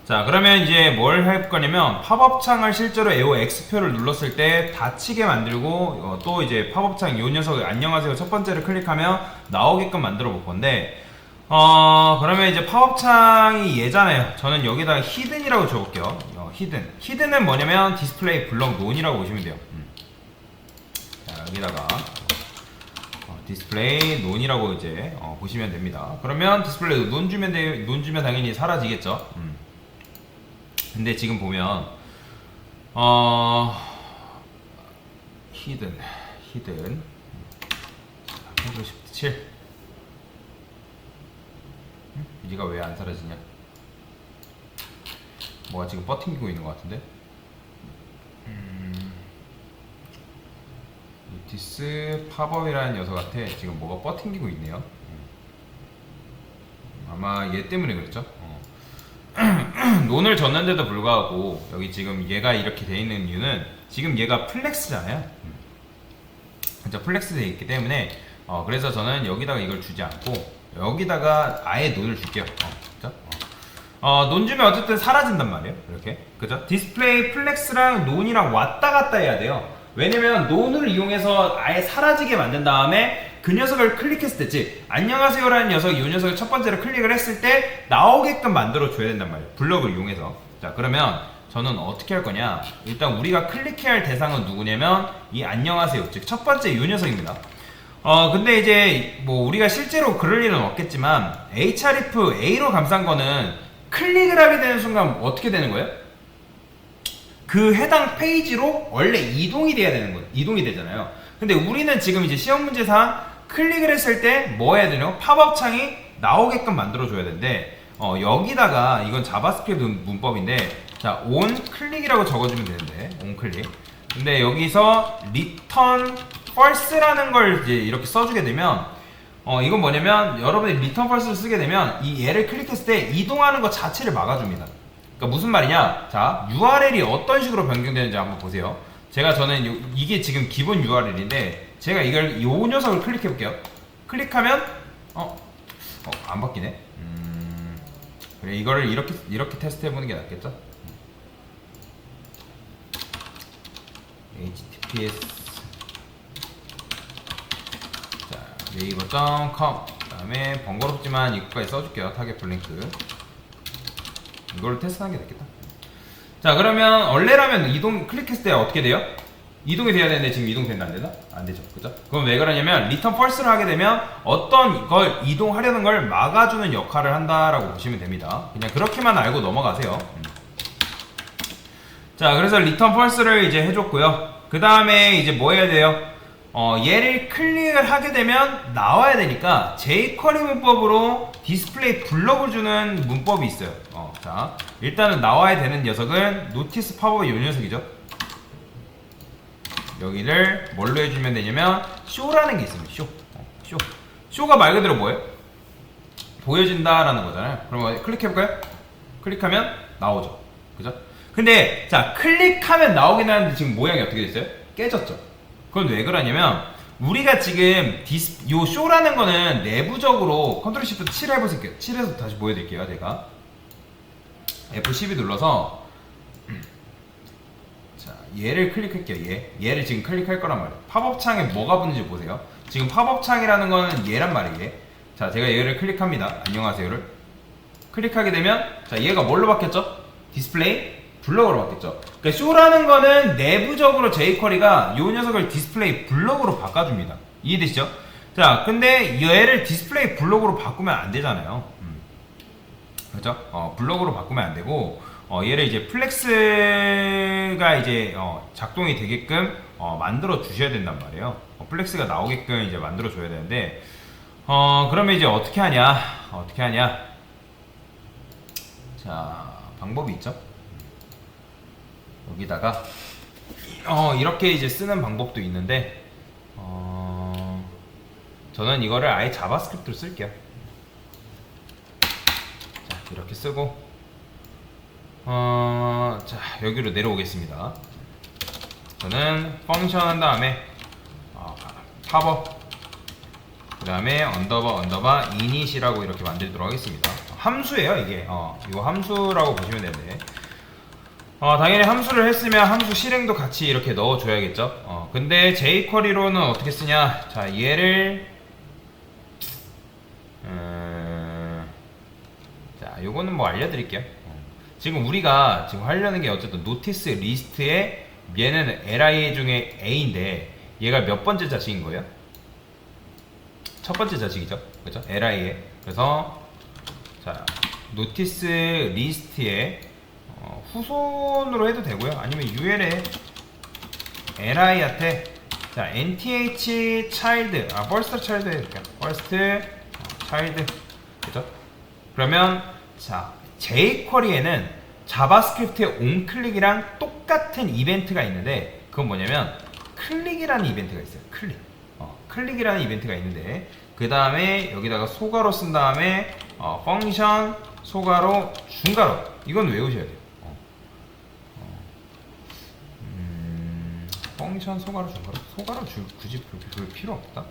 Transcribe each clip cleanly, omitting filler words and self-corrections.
자, 그러면 이제 뭘 할 거냐면 팝업 창을 실제로 에오 X표를 눌렀을 때 닫히게 만들고 또 이제 팝업 창 요 녀석 안녕하세요 첫 번째를 클릭하면 나오게끔 만들어 볼 건데 그러면 이제 팝업 창이 얘잖아요. 저는 여기다가 히든이라고 줘볼게요. 히든은 뭐냐면 디스플레이 블럭 논이라고 보시면 돼요. 자, 여기다가 디스플레이 논이라고 이제 보시면 됩니다. 그러면 디스플레이 논 주면 당연히 사라지겠죠. 근데 지금 보면 히든 컨트롤 시프트 7 얘가 왜 안 사라지냐? 뭐가 지금 버팅기고 있는 것 같은데? 유티스 팝업이라는 녀석한테 지금 뭐가 버팅기고 있네요. 아마 얘 때문에 그랬죠? 논을 줬는데도 불구하고 여기 지금 얘가 이렇게 돼 있는 이유는 지금 얘가 플렉스잖아요. 진짜 플렉스 돼 있기 때문에 그래서 저는 여기다가 이걸 주지 않고 여기다가 아예 논을 줄게요. 그죠? 논 주면 어쨌든 사라진단 말이에요. 이렇게 그죠? 디스플레이 플렉스랑 논이랑 왔다 갔다 해야 돼요. 왜냐면 논을 이용해서 아예 사라지게 만든 다음에 그 녀석을 클릭했을 때, 즉 안녕하세요라는 녀석이 이 녀석을 첫 번째로 클릭을 했을 때 나오게끔 만들어 줘야 된단 말이에요. 블럭을 이용해서. 자, 그러면 저는 어떻게 할 거냐? 일단 우리가 클릭해야 할 대상은 누구냐면 이 안녕하세요, 즉 첫 번째 이 녀석입니다. 근데 이제 뭐 우리가 실제로 그럴 일은 없겠지만 href A로 감싼 거는 클릭을 하게 되는 순간 어떻게 되는 거예요? 그 해당 페이지로 원래 이동이 돼야 되는 거예요. 이동이 되잖아요. 근데 우리는 지금 이제 시험 문제상 클릭을 했을 때 뭐 해야 되냐? 팝업 창이 나오게끔 만들어 줘야 되는데 여기다가 이건 자바스크립트 문법인데 자, on 클릭이라고 적어주면 되는데 on 클릭. 근데 여기서 return false라는 걸 이제 이렇게 써주게 되면 이건 뭐냐면 여러분이 return false를 쓰게 되면 이 얘를 클릭했을 때 이동하는 것 자체를 막아줍니다. 그러니까 무슨 말이냐? 자, URL이 어떤 식으로 변경되는지 한번 보세요. 저는 이게 지금 기본 URL인데 제가 이걸 요 녀석을 클릭해 볼게요. 클릭하면 안 바뀌네. 그래, 이거를 이렇게 테스트 해보는 게 낫겠죠? https 자, 네이버.com 그다음에 번거롭지만 이거까지 써줄게요. 타겟 블링크 이걸 테스트하는 게 낫겠다. 자, 그러면 원래라면 이동 클릭했을 때 어떻게 돼요? 이동이 돼야 되는데 지금 이동된다 안 되나? 안 되죠, 그죠? 그럼 왜 그러냐면 return false를 하게 되면 어떤 걸 이동하려는 걸 막아주는 역할을 한다라고 보시면 됩니다. 그냥 그렇게만 알고 넘어가세요. 자, 그래서 return false를 이제 해줬고요. 그 다음에 이제 뭐 해야 돼요? 얘를 클릭을 하게 되면 나와야 되니까 jQuery 문법으로 디스플레이 블럭을 주는 문법이 있어요. 자, 일단은 나와야 되는 녀석은 notice pop-up 이 녀석이죠. 여기를 뭘로 해주면 되냐면 show라는 게 있습니다. show가 말 그대로 뭐예요? 보여진다라는 거잖아요. 그럼 클릭해볼까요? 클릭하면 나오죠. 그죠? 근데 자, 클릭하면 나오긴 하는데 지금 모양이 어떻게 됐어요? 깨졌죠. 그건 왜 그러냐면 우리가 지금 요 show라는 거는 내부적으로 컨트롤 시프트 7 해보실게요. 7에서 다시 보여드릴게요. 제가 F12 눌러서 자, 얘를 클릭할게요. 얘를 지금 클릭할 거란 말이에요. 팝업 창에 뭐가 붙는지 보세요. 지금 팝업 창이라는 거는 얘란 말이에요. 자, 제가 얘를 클릭합니다. 안녕하세요를 클릭하게 되면 자, 얘가 뭘로 바뀌었죠? 디스플레이 블럭으로 바뀌었죠. 그러니까 show라는 거는 내부적으로 jQuery가 요 녀석을 디스플레이 블럭으로 바꿔줍니다. 이해되시죠? 자, 근데 얘를 디스플레이 블럭으로 바꾸면 안 되잖아요. 그렇죠? 블럭으로 바꾸면 안 되고 얘를 이제 플렉스가 이제 작동이 되게끔 만들어 주셔야 된단 말이에요. 플렉스가 나오게끔 이제 만들어 줘야 되는데 그러면 이제 어떻게 하냐? 자, 방법이 있죠. 여기다가 이렇게 이제 쓰는 방법도 있는데 저는 이거를 아예 자바스크립트로 쓸게요. 자, 이렇게 쓰고 자, 여기로 내려오겠습니다. 저는 펑션 한 다음에 팝업 그 다음에 언더바 init이라고 이렇게 만들도록 하겠습니다. 함수예요 이게. 이거 함수라고 보시면 되는데 당연히 함수를 했으면 함수 실행도 같이 이렇게 넣어줘야겠죠. 근데 jQuery로는 어떻게 쓰냐. 자, 얘를 자, 요거는 뭐 알려드릴게요. 지금 우리가 지금 하려는 게 어쨌든 노티스 리스트에 얘는 li 중에 a인데 얘가 몇 번째 자식인 거예요? 첫 번째 자식이죠, 그죠? li에. 그래서 자, 노티스 리스트에 후손으로 해도 되고요. 아니면 ul에 li한테 자 nth child first child 해줄게요. first child, 그죠? 그러면 자 jQuery에는 자바스크립트의 onClick이랑 똑같은 이벤트가 있는데 그건 뭐냐면 클릭이라는 이벤트가 있어요. 클릭이라는 이벤트가 있는데 그 다음에 여기다가 소가로 쓴 다음에 펑션 소가로 중가로 이건 외우셔야 돼요. 펑션 소가로 중가로? 소가로 굳이 볼 필요 없다.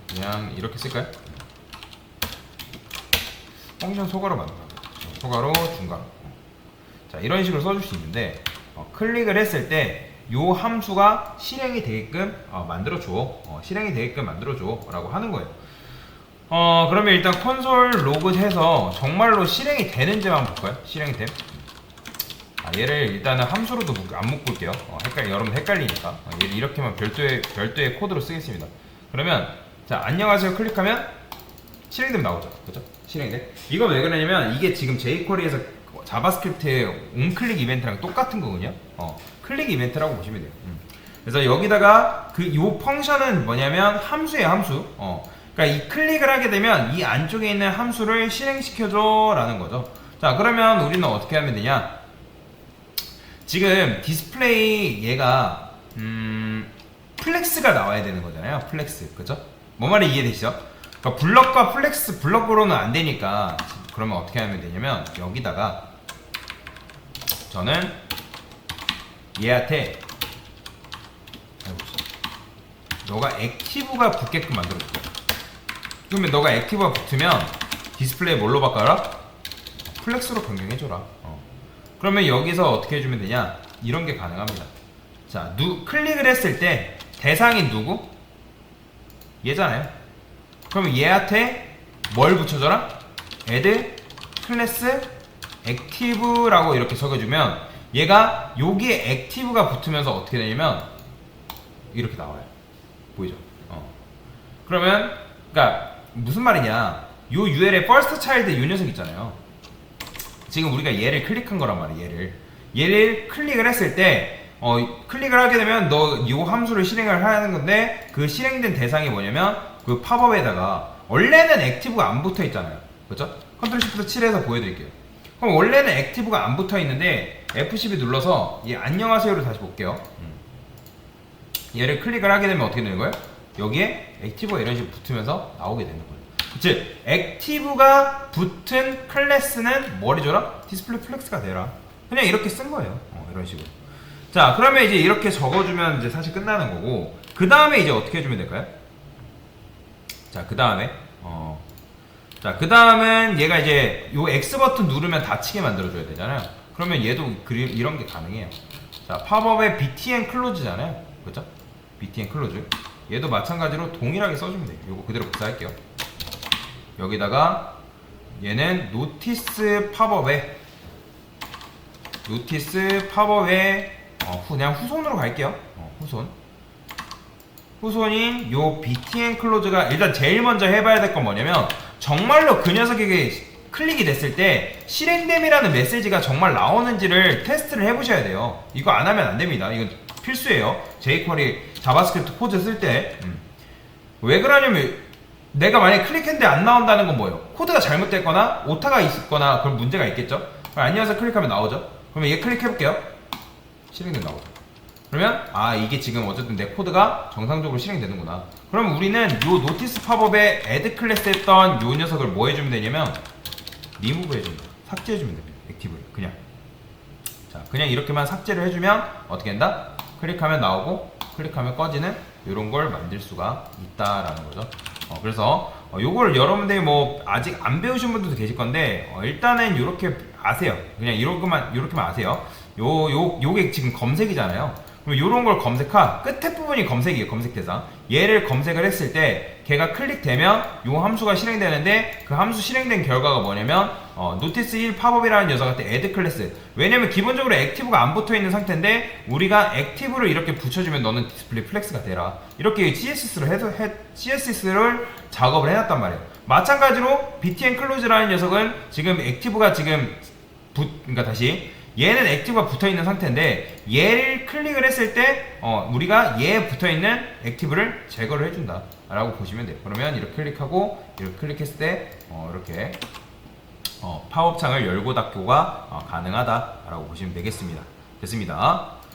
그냥 이렇게 쓸까요? 펑션 소가로 만들어. 소가로 중가로. 자, 이런 식으로 써줄 수 있는데 클릭을 했을 때 요 함수가 실행이 되게끔 만들어줘. 실행이 되게끔 만들어줘 라고 하는 거예요. 그러면 일단 콘솔 로그 해서 정말로 실행이 되는지만 볼까요? 실행이 됨. 얘를 일단은 함수로도 안 묶을게요. 여러분 헷갈리니까. 얘를 이렇게만 별도의 코드로 쓰겠습니다. 그러면 자, 안녕하세요 클릭하면 실행됨 나오죠. 그죠? 실행됨. 이건 왜 그러냐면 이게 지금 jQuery에서 자바스크립트의 onClick 이벤트랑 똑같은 거거든요. 클릭 이벤트라고 보시면 돼요. 그래서 여기다가 요 펑션은 뭐냐면 함수예요, 함수. 그러니까 이 클릭을 하게 되면 이 안쪽에 있는 함수를 실행시켜줘 라는 거죠. 자, 그러면 우리는 어떻게 하면 되냐? 지금 디스플레이 얘가 플렉스가 나와야 되는 거잖아요. 플렉스, 그죠? 뭐 말이 이해되시죠? 그러니까 블럭과 플렉스, 블럭으로는 안 되니까 그러면 어떻게 하면 되냐면 여기다가 저는 얘한테 너가 액티브가 붙게끔 만들어줄게. 그러면 너가 액티브가 붙으면 디스플레이 뭘로 바꿔라? 플렉스로 변경해줘라. 그러면 여기서 어떻게 해주면 되냐? 이런 게 가능합니다. 자, 클릭을 했을 때 대상이 누구? 얘잖아요. 그러면 얘한테 뭘 붙여줘라? add 클래스 액티브라고 이렇게 적어주면 얘가 여기에 액티브가 붙으면서 어떻게 되냐면 이렇게 나와요. 보이죠? 그러면 그러니까 무슨 말이냐? 요 UL의 first child 요 녀석 있잖아요. 지금 우리가 얘를 클릭한 거란 말이에요. 얘를 클릭을 했을 때 클릭을 하게 되면 너 요 함수를 실행을 하는 건데 그 실행된 대상이 뭐냐면 그 팝업에다가 원래는 액티브가 안 붙어 있잖아요. 그렇죠? 컨트롤 시프트 7에서 보여드릴게요. 그럼 원래는 액티브가 안 붙어 있는데 F12 눌러서 이 안녕하세요를 다시 볼게요. 얘를 클릭을 하게 되면 어떻게 되는 거예요? 여기에 액티브가 이런 식으로 붙으면서 나오게 되는 거예요. 즉 액티브가 붙은 클래스는 뭘 해줘라? 디스플레이 플렉스가 되라. 그냥 이렇게 쓴 거예요. 이런 식으로. 자, 그러면 이제 이렇게 적어주면 이제 사실 끝나는 거고 그 다음에 이제 어떻게 해주면 될까요? 자, 그 다음에 자, 그 다음은 얘가 이제 요 X 버튼 누르면 닫히게 만들어줘야 되잖아요. 그러면 얘도 이런 게 가능해요. 자, 팝업의 btn 클로즈잖아요. 그죠? btn 클로즈. 얘도 마찬가지로 동일하게 써주면 돼요. 요거 그대로 복사할게요. 여기다가 얘는 노티스 팝업에 그냥 후손으로 갈게요. 후손인 요 btn 클로즈가 일단 제일 먼저 해봐야 될 건 뭐냐면 정말로 그 녀석에게 클릭이 됐을 때 실행됨이라는 메시지가 정말 나오는지를 테스트를 해보셔야 돼요. 이거 안 하면 안 됩니다. 이건 필수예요. jQuery 자바스크립트 코드 쓸 때. 왜 그러냐면 내가 만약에 클릭했는데 안 나온다는 건 뭐예요? 코드가 잘못됐거나 오타가 있거나 그런 문제가 있겠죠? 안녕하세요 클릭하면 나오죠? 그러면 얘 클릭해볼게요. 실행된 나오죠. 그러면 이게 지금 어쨌든 내 코드가 정상적으로 실행되는구나. 그럼 우리는 요 노티스 팝업에 add 클래스 했던 요 녀석을 뭐 해주면 되냐면 리무브 해줍니다. 삭제해주면 됩니다. 액티브를 그냥. 자, 그냥 이렇게만 삭제를 해주면 어떻게 된다? 클릭하면 나오고 클릭하면 꺼지는 이런 걸 만들 수가 있다라는 거죠. 그래서 요걸 여러분들이 뭐 아직 안 배우신 분들도 계실 건데 일단은 이렇게 아세요. 그냥 이렇게만 아세요. 요게 지금 검색이잖아요. 그럼 요런 걸 끝에 부분이 검색이에요. 검색 대상. 얘를 검색을 했을 때 걔가 클릭되면 요 함수가 실행되는데 그 함수 실행된 결과가 뭐냐면 노티스 1 팝업이라는 녀석한테 add 클래스. 왜냐면 기본적으로 액티브가 안 붙어 있는 상태인데 우리가 액티브를 이렇게 붙여주면 너는 디스플레이 플렉스가 되라. 이렇게 CSS를 작업을 해놨단 말이에요. 마찬가지로 btn 클로즈라는 녀석은 지금 액티브가 그러니까 다시 얘는 액티브가 붙어있는 상태인데 얘를 클릭을 했을 때 우리가 얘에 붙어있는 액티브를 제거를 해준다 라고 보시면 돼요. 그러면 이렇게 클릭하고 이렇게 클릭했을 때 이렇게 팝업 창을 열고 닫고가 가능하다 라고 보시면 되겠습니다. 됐습니다.